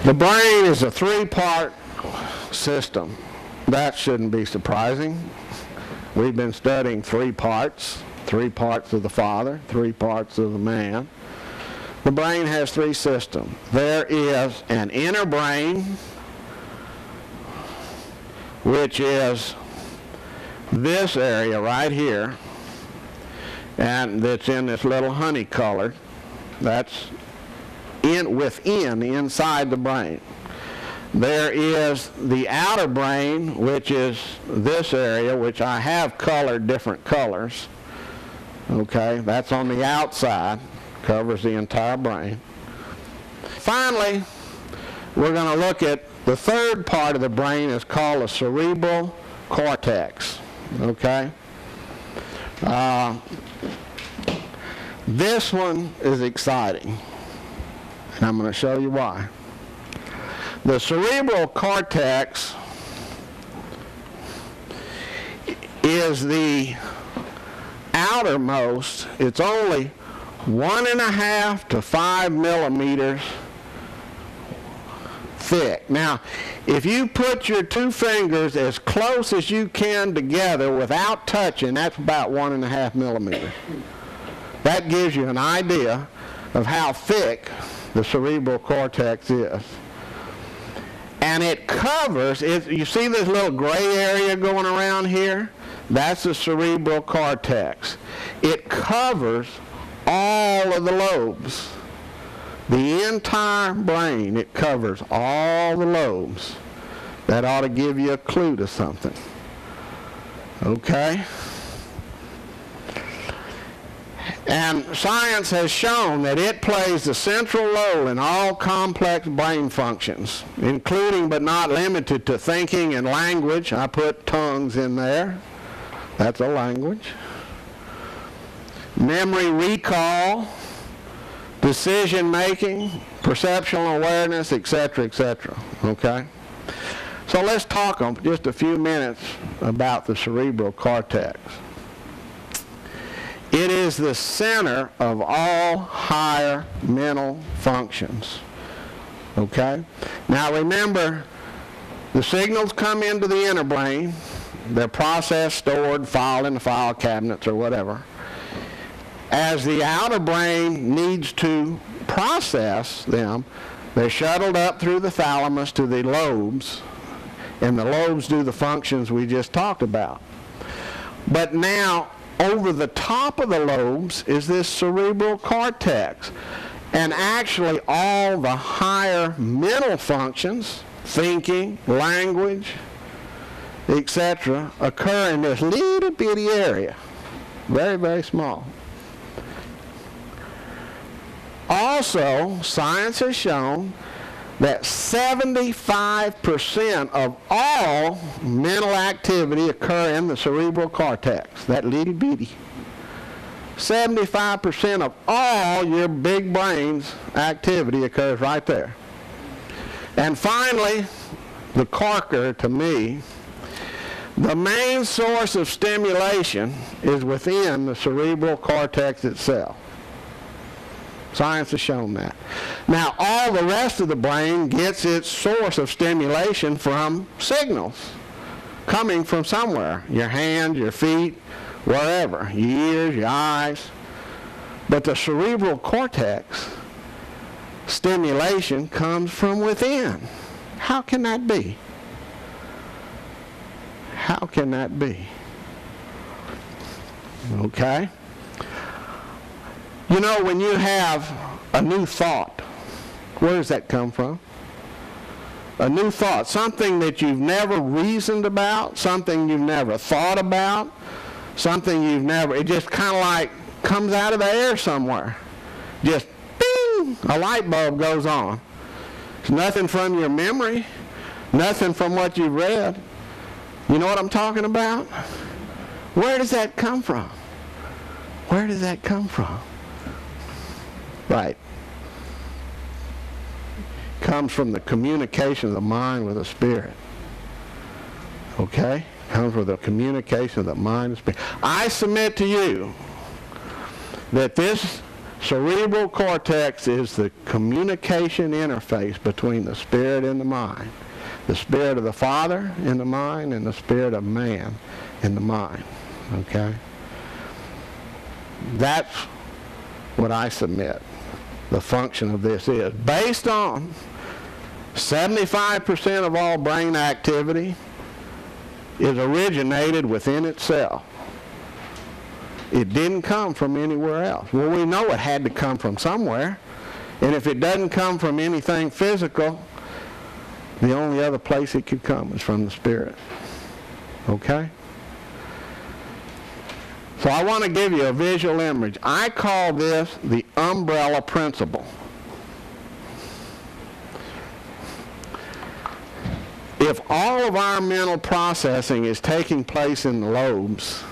The brain is a three-part system. That shouldn't be surprising. We've been studying three parts of the Father, three parts of the man. The brain has three systems. There is an inner brain, which is this area right here, and that's in this little honey colored. That's inside the brain. There is the outer brain, which is this area, which I have colored different colors. Okay, that's on the outside, covers the entire brain. Finally, we're going to look at the third part of the brain is called the cerebral cortex. Okay? This one is exciting, and I'm going to show you why. The cerebral cortex is the outermost. It's only 1.5 to 5 millimeters thick. Now, if you put your two fingers as close as you can together without touching, that's about 1.5 millimeters. That gives you an idea of how thick the cerebral cortex is. And it covers, you see this little gray area going around here? That's the cerebral cortex. It covers all of the lobes. The entire brain, it covers all the lobes. That ought to give you a clue to something. Okay? And science has shown that it plays the central role in all complex brain functions, including but not limited to thinking and language. I put tongues in there. That's a language. Memory recall, decision making, perceptual awareness, etc., etc. Okay? So let's talk for just a few minutes about the cerebral cortex. It is the center of all higher mental functions. Okay? Now remember, the signals come into the inner brain. They're processed, stored, filed in the file cabinets or whatever. As the outer brain needs to process them, they're shuttled up through the thalamus to the lobes, and the lobes do the functions we just talked about. But now, over the top of the lobes is this cerebral cortex. And actually all the higher mental functions, thinking, language, etc., occur in this little bitty area. Very, very small. Also, science has shown that 75% of all mental activity occur in the cerebral cortex, that little bitty. 75% of all your big brain's activity occurs right there. And finally, the corker to me, the main source of stimulation is within the cerebral cortex itself. Science has shown that. Now, all the rest of the brain gets its source of stimulation from signals coming from somewhere. Your hands, your feet, wherever. Your ears, your eyes. But the cerebral cortex stimulation comes from within. How can that be? How can that be? Okay? You know, when you have a new thought, where does that come from? A new thought, something that you've never reasoned about, something you've never thought about, something you've never, it just kind of like comes out of the air somewhere. Just bing, a light bulb goes on. It's nothing from your memory, nothing from what you've read. You know what I'm talking about? Where does that come from? Where does that come from? Right. Comes from the communication of the mind with the spirit. Okay? Comes from the communication of the mind and spirit. I submit to you that this Cerebral cortex is the communication interface between the spirit and the mind. The spirit of the Father in the mind and the spirit of man in the mind. Okay? That's what I submit the function of this is. Based on 75% of all brain activity is originated within itself. It didn't come from anywhere else. Well, we know it had to come from somewhere. And if it doesn't come from anything physical, the only other place it could come is from the Spirit. Okay? So I want to give you a visual image. I call this the umbrella principle. If all of our mental processing is taking place in the lobes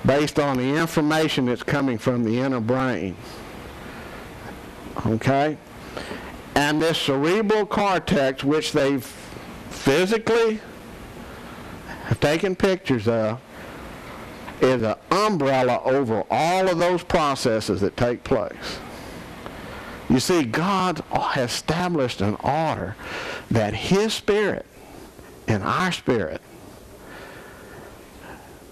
based on the information that's coming from the inner brain, okay, and this cerebral cortex, which they've physically have taken pictures of, is an umbrella over all of those processes that take place. You see, God has established an order that His Spirit and our spirit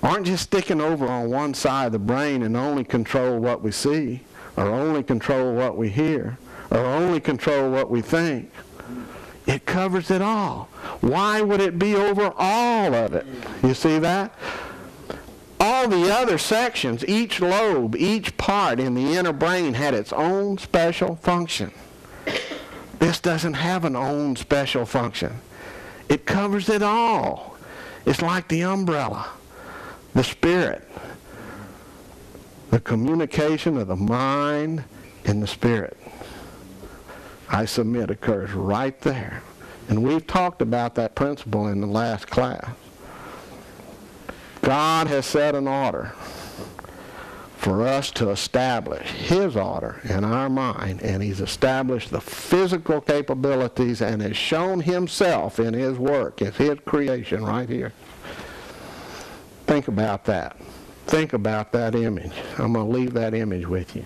aren't just sticking over on one side of the brain and only control what we see, or only control what we hear, or only control what we think. It covers it all. Why would it be over all of it? You see that? All the other sections, each lobe, each part in the inner brain had its own special function. This doesn't have an own special function. It covers it all. It's like the umbrella, the spirit, the communication of the mind and the spirit. I submit occurs right there. And we've talked about that principle in the last class. God has set an order for us to establish His order in our mind, and He's established the physical capabilities and has shown Himself in His work, in His creation right here. Think about that. Think about that image. I'm going to leave that image with you.